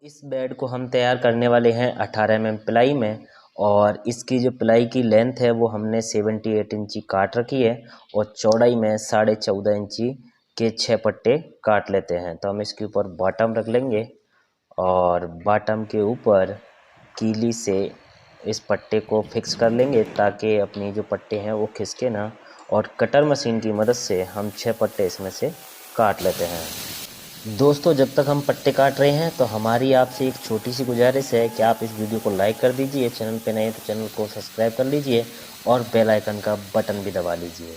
इस बेड को हम तैयार करने वाले हैं 18 mm प्लाई में। और इसकी जो प्लाई की लेंथ है वो हमने 78 इंची काट रखी है और चौड़ाई में 14.5 इंची के 6 पट्टे काट लेते हैं। तो हम इसके ऊपर बॉटम रख लेंगे और बॉटम के ऊपर कीली से इस पट्टे को फिक्स कर लेंगे ताकि अपनी जो पट्टे हैं वो खिसके ना। और कटर मशीन की मदद से हम 6 पट्टे इसमें से काट लेते हैं। दोस्तों, जब तक हम पट्टे काट रहे हैं तो हमारी आपसे एक छोटी सी गुजारिश है कि आप इस वीडियो को लाइक कर दीजिए, चैनल पे नए हैं तो चैनल को सब्सक्राइब कर लीजिए और बेल आइकन का बटन भी दबा लीजिए।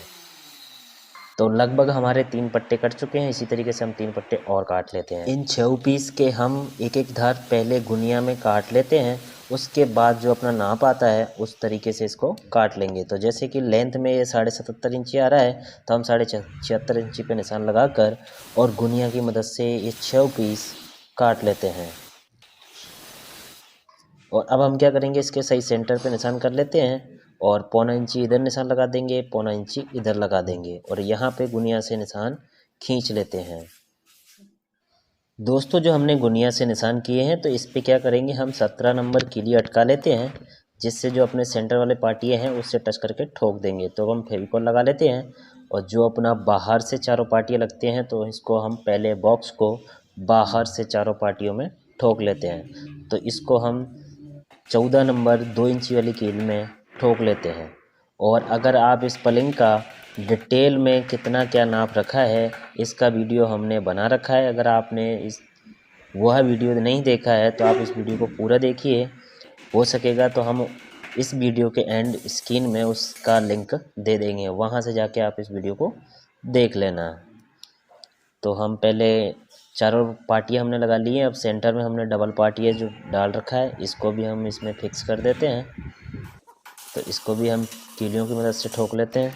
तो लगभग हमारे 3 पट्टे कट चुके हैं। इसी तरीके से हम 3 पट्टे और काट लेते हैं। इन 6 पीस के हम एक एक धार पहले गुनिया में काट लेते हैं, उसके बाद जो अपना नाप आता है उस तरीके से इसको काट लेंगे। तो जैसे कि लेंथ में ये 77.5 इंची आ रहा है तो हम 76 इंची पे निशान लगाकर और गुनिया की मदद से ये 6 पीस काट लेते हैं। और अब हम क्या करेंगे, इसके सही सेंटर पे निशान कर लेते हैं और 1.25 इंची इधर निशान लगा देंगे, 1.25 इंची इधर लगा देंगे और यहाँ पे गुनिया से निशान खींच लेते हैं। दोस्तों, जो हमने गुनिया से निशान किए हैं तो इस पे क्या करेंगे, हम 17 नंबर कीली अटका लेते हैं, जिससे जो अपने सेंटर वाले पार्टियाँ हैं उससे टच करके ठोक देंगे। तो हम फेविकॉल लगा लेते हैं और जो अपना बाहर से चारों पार्टियाँ लगते हैं तो इसको हम पहले बॉक्स को बाहर से चारों पार्टियों में ठोक लेते हैं। तो इसको हम 14 नंबर 2 इंची वाली कील में ठोक लेते हैं। और अगर आप इस पलंग का डिटेल में कितना क्या नाप रखा है इसका वीडियो हमने बना रखा है। अगर आपने वह वीडियो नहीं देखा है तो आप इस वीडियो को पूरा देखिए। हो सकेगा तो हम इस वीडियो के एंड स्क्रीन में उसका लिंक दे देंगे, वहाँ से जाके आप इस वीडियो को देख लेना। तो हम पहले चारों पार्टियाँ हमने लगा ली हैं। अब सेंटर में हमने डबल पार्टियाँ जो डाल रखा है इसको भी हम इसमें फिक्स कर देते हैं। तो इसको भी हम कीलियों की मदद से ठोक लेते हैं।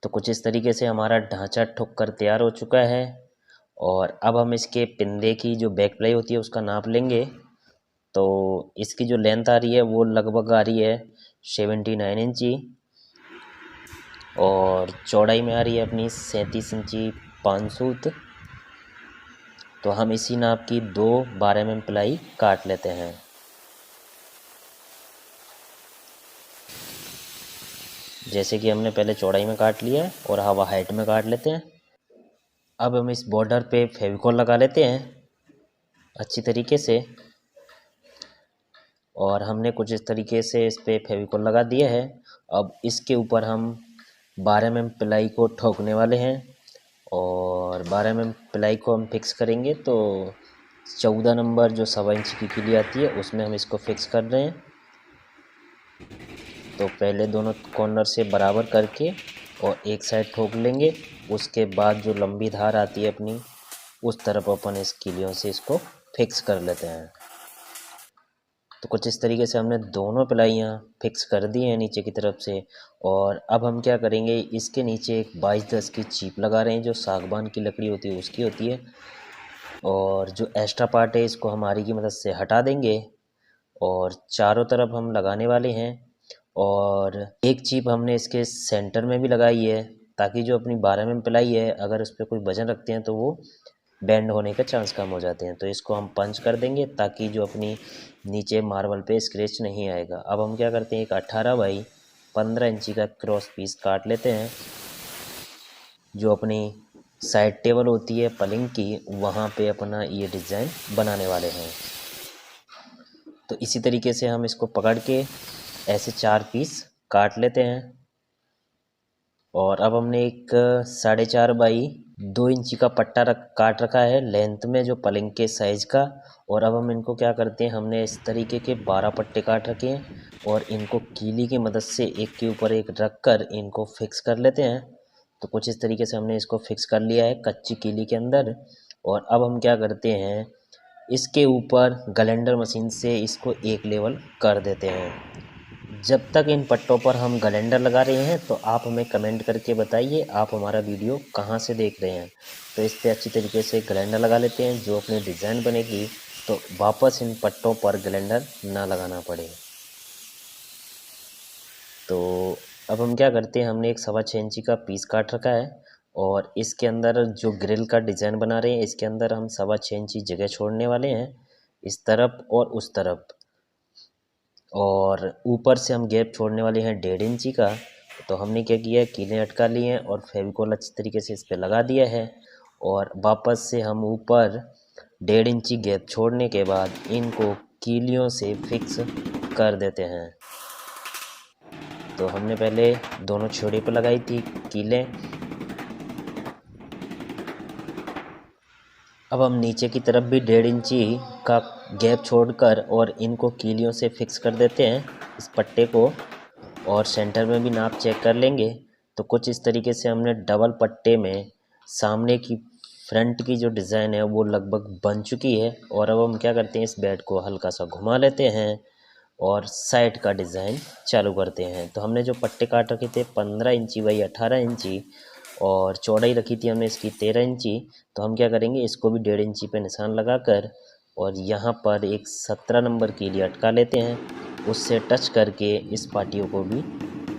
तो कुछ इस तरीके से हमारा ढांचा ठोक कर तैयार हो चुका है। और अब हम इसके पिंदे की जो बैक प्लाई होती है उसका नाप लेंगे। तो इसकी जो लेंथ आ रही है वो लगभग आ रही है 79 इंची और चौड़ाई में आ रही है अपनी 37 इंची 5 सूत। तो हम इसी नाप की 2 12 mm प्लाई काट लेते हैं। जैसे कि हमने पहले चौड़ाई में काट लिया है और हवा हाइट में काट लेते हैं। अब हम इस बॉर्डर पे फेविकॉल लगा लेते हैं अच्छी तरीके से। और हमने कुछ इस तरीके से इस पे फेविकॉल लगा दिया है। अब इसके ऊपर हम 12 mm प्लाई को ठोकने वाले हैं और 12 mm प्लाई को हम फिक्स करेंगे। तो 14 नंबर जो 1.25 इंच की कीली आती है उसमें हम इसको फिक्स कर रहे हैं। तो पहले दोनों कॉर्नर से बराबर करके और एक साइड ठोक लेंगे। उसके बाद जो लंबी धार आती है अपनी उस तरफ अपन इस कीलियों से इसको फिक्स कर लेते हैं। तो कुछ इस तरीके से हमने दोनों प्लाइयाँ फिक्स कर दी हैं नीचे की तरफ से। और अब हम क्या करेंगे, इसके नीचे एक 22-10 की चीप लगा रहे हैं जो सागवान की लकड़ी होती है उसकी होती है। और जो एक्स्ट्रा पार्ट है इसको हम आरी की मदद से हटा देंगे और चारों तरफ हम लगाने वाले हैं। और एक चीप हमने इसके सेंटर में भी लगाई है ताकि जो अपनी 12 mm प्लाई है अगर उस पर कोई वजन रखते हैं तो वो बेंड होने का चांस कम हो जाते हैं। तो इसको हम पंच कर देंगे ताकि जो अपनी नीचे मार्बल पे स्क्रैच नहीं आएगा। अब हम क्या करते हैं, एक 18 बाई 15 इंची का क्रॉस पीस काट लेते हैं। जो अपनी साइड टेबल होती है पलंग की वहाँ पे अपना ये डिज़ाइन बनाने वाले हैं। तो इसी तरीके से हम इसको पकड़ के ऐसे 4 पीस काट लेते हैं। और अब हमने एक 4.5 बाई 2 इंची का पट्टा काट रखा है लेंथ में जो पलंग के साइज़ का। और अब हम इनको क्या करते हैं, हमने इस तरीके के 12 पट्टे काट रखे हैं और इनको कीली की मदद से एक के ऊपर एक रख कर इनको फिक्स कर लेते हैं। तो कुछ इस तरीके से हमने इसको फिक्स कर लिया है कच्ची कीली के अंदर। और अब हम क्या करते हैं, इसके ऊपर ग्राइंडर मशीन से इसको एक लेवल कर देते हैं। जब तक इन पट्टों पर हम ग्राइंडर लगा रहे हैं तो आप हमें कमेंट करके बताइए आप हमारा वीडियो कहाँ से देख रहे हैं। तो इस पर अच्छी तरीके से ग्राइंडर लगा लेते हैं, जो अपनी डिज़ाइन बनेगी तो वापस इन पट्टों पर ग्राइंडर ना लगाना पड़े। तो अब हम क्या करते हैं, हमने एक 6.25 इंची का पीस काट रखा है और इसके अंदर जो ग्रिल का डिज़ाइन बना रहे हैं, इसके अंदर हम 6.25 इंची जगह छोड़ने वाले हैं, इस तरफ और उस तरफ। और ऊपर से हम गैप छोड़ने वाले हैं 1.5 इंची का। तो हमने क्या किया है, कीलें अटका ली हैं और फेविकोल अच्छी तरीके से इस पर लगा दिया है। और वापस से हम ऊपर 1.5 इंची गैप छोड़ने के बाद इनको कीलियों से फिक्स कर देते हैं। तो हमने पहले दोनों छोड़े पर लगाई थी कीलें। अब हम नीचे की तरफ भी 1.5 इंची का गैप छोड़कर और इनको कीलियों से फिक्स कर देते हैं इस पट्टे को। और सेंटर में भी नाप चेक कर लेंगे। तो कुछ इस तरीके से हमने डबल पट्टे में सामने की फ्रंट की जो डिज़ाइन है वो लगभग बन चुकी है। और अब हम क्या करते हैं, इस बेड को हल्का सा घुमा लेते हैं और साइड का डिज़ाइन चालू करते हैं। तो हमने जो पट्टे काट रखे थे 15 इंची बाई 18 इंची और चौड़ाई रखी थी हमने इसकी 13 इंची। तो हम क्या करेंगे, इसको भी 1.5 इंची पे निशान लगाकर और यहाँ पर एक 17 नंबर के लिए अटका लेते हैं, उससे टच करके इस पार्टियों को भी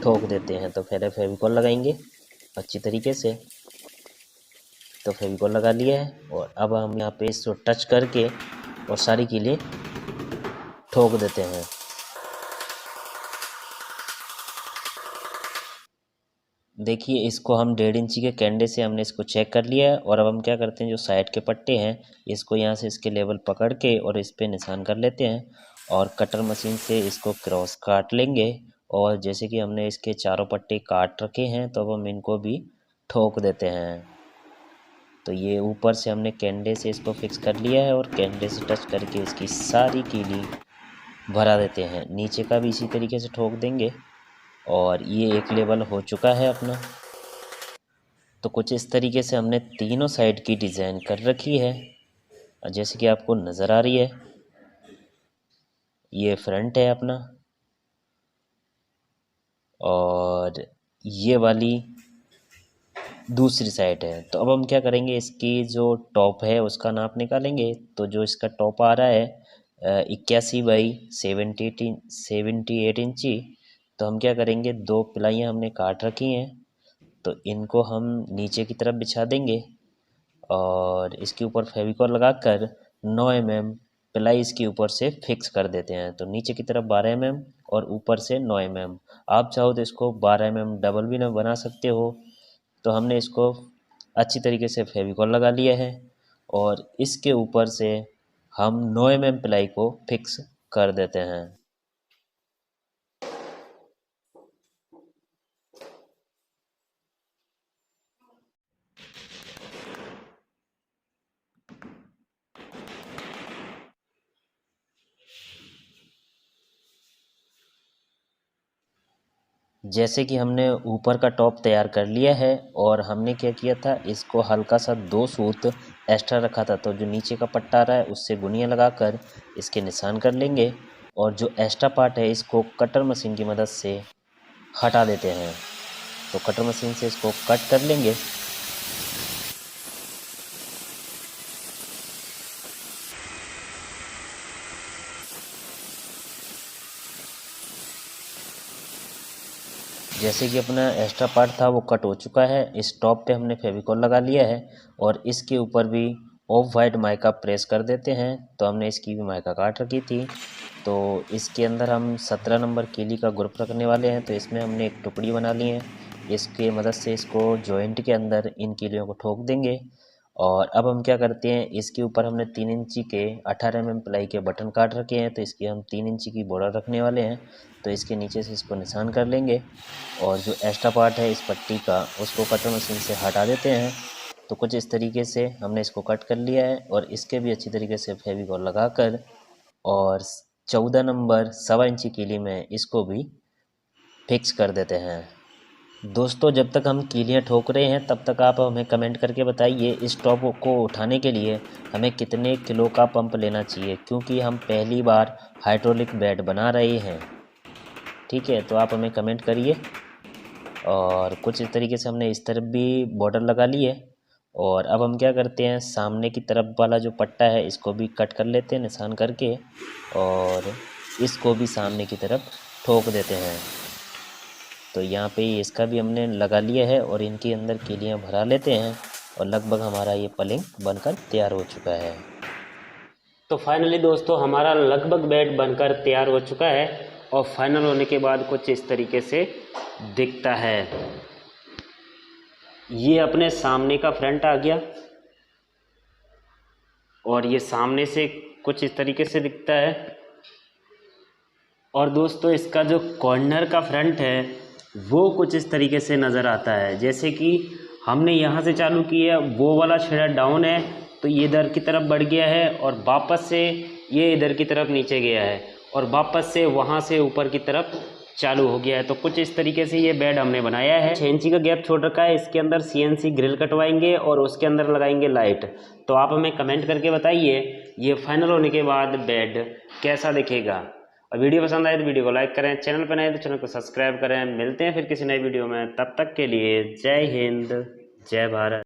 ठोक देते हैं। तो पहले फेविकॉल लगाएंगे अच्छी तरीके से। तो फेविकॉल लगा लिया है और अब हम यहाँ पे इसको टच करके और सारी कीलें ठोक देते हैं। देखिए इसको हम 1.5 इंची के कैंडे से हमने इसको चेक कर लिया है। और अब हम क्या करते हैं, जो साइड के पट्टे हैं इसको यहाँ से इसके लेवल पकड़ के और इस पे निशान कर लेते हैं और कटर मशीन से इसको क्रॉस काट लेंगे। और जैसे कि हमने इसके चारों पट्टे काट रखे हैं तो अब हम इनको भी ठोक देते हैं। तो ये ऊपर से हमने कैंडे से इसको फिक्स कर लिया है और कैंडे से टच करके इसकी सारी कीली भरा देते हैं। नीचे का भी इसी तरीके से ठोक देंगे और ये एक लेवल हो चुका है अपना। तो कुछ इस तरीके से हमने तीनों साइड की डिज़ाइन कर रखी है जैसे कि आपको नज़र आ रही है। ये फ्रंट है अपना और ये वाली दूसरी साइड है। तो अब हम क्या करेंगे, इसकी जो टॉप है उसका नाप निकालेंगे। तो जो इसका टॉप आ रहा है 81 बाई 78 इंची। तो हम क्या करेंगे, 2 प्लाइयाँ हमने काट रखी हैं तो इनको हम नीचे की तरफ बिछा देंगे और इसके ऊपर फेविकॉल लगाकर 9 mm प्लाई इसके ऊपर से फिक्स कर देते हैं। तो नीचे की तरफ 12 mm और ऊपर से 9 mm। आप चाहो तो इसको 12 mm डबल भी बना सकते हो। तो हमने इसको अच्छी तरीके से फेविकॉल लगा लिया है और इसके ऊपर से हम 9 mm प्लाई को फिक्स कर देते हैं। जैसे कि हमने ऊपर का टॉप तैयार कर लिया है और हमने क्या किया था, इसको हल्का सा 2 सूत एक्स्ट्रा रखा था। तो जो नीचे का पट्टा आ रहा है उससे गुनिया लगाकर इसके निशान कर लेंगे और जो एक्स्ट्रा पार्ट है इसको कटर मशीन की मदद से हटा देते हैं। तो कटर मशीन से इसको कट कर लेंगे। जैसे कि अपना एक्स्ट्रा पार्ट था वो कट हो चुका है। इस टॉप पे हमने फेविकॉल लगा लिया है और इसके ऊपर भी ऑफ वाइट माइका प्रेस कर देते हैं। तो हमने इसकी भी माइका काट रखी थी। तो इसके अंदर हम 17 नंबर कीली का ग्रुप रखने वाले हैं। तो इसमें हमने एक टुकड़ी बना ली है, इसके मदद से इसको जॉइंट के अंदर इन कीलियों को ठोक देंगे। और अब हम क्या करते हैं, इसके ऊपर हमने 3 इंची के 18 mm प्लाई के बटन काट रखे हैं। तो इसकी हम 3 इंची की बॉर्डर रखने वाले हैं। तो इसके नीचे से इसको निशान कर लेंगे और जो एक्स्ट्रा पार्ट है इस पट्टी का उसको कटर मशीन से हटा देते हैं। तो कुछ इस तरीके से हमने इसको कट कर लिया है और इसके भी अच्छी तरीके से फेविकॉल लगाकर और 14 नंबर 1.25 इंची कीली में इसको भी फिक्स कर देते हैं। दोस्तों जब तक हम कीलियाँ ठोक रहे हैं तब तक आप हमें कमेंट करके बताइए इस टॉप को उठाने के लिए हमें कितने किलो का पंप लेना चाहिए, क्योंकि हम पहली बार हाइड्रोलिक बेड बना रहे हैं। ठीक है, तो आप हमें कमेंट करिए। और कुछ इस तरीके से हमने इस तरफ भी बॉर्डर लगा ली है। और अब हम क्या करते हैं, सामने की तरफ वाला जो पट्टा है इसको भी कट कर लेते हैं निशान करके और इसको भी सामने की तरफ ठोक देते हैं। तो यहाँ पे इसका भी हमने लगा लिया है और इनके अंदर कीलियाँ भरा लेते हैं और लगभग हमारा ये पलंग बनकर तैयार हो चुका है। तो फाइनली दोस्तों हमारा लगभग बेड बनकर तैयार हो चुका है और फाइनल होने के बाद कुछ इस तरीके से दिखता है। ये अपने सामने का फ्रंट आ गया और ये सामने से कुछ इस तरीके से दिखता है। और दोस्तों इसका जो कॉर्नर का फ्रंट है वो कुछ इस तरीके से नज़र आता है। जैसे कि हमने यहाँ से चालू किया, वो वाला छेड़ा डाउन है तो ये इधर की तरफ बढ़ गया है और वापस से ये इधर की तरफ नीचे गया है और वापस से वहाँ से ऊपर की तरफ चालू हो गया है। तो कुछ इस तरीके से ये बेड हमने बनाया है। 6 इंची का गैप छोड़ रखा है। इसके अंदर CNC ग्रिल कटवाएंगे और उसके अंदर लगाएंगे लाइट। तो आप हमें कमेंट करके बताइए ये फाइनल होने के बाद बेड कैसा दिखेगा। और वीडियो पसंद आए तो वीडियो को लाइक करें, चैनल पर नए तो चैनल को सब्सक्राइब करें। मिलते हैं फिर किसी नई वीडियो में, तब तक के लिए जय हिंद, जय भारत।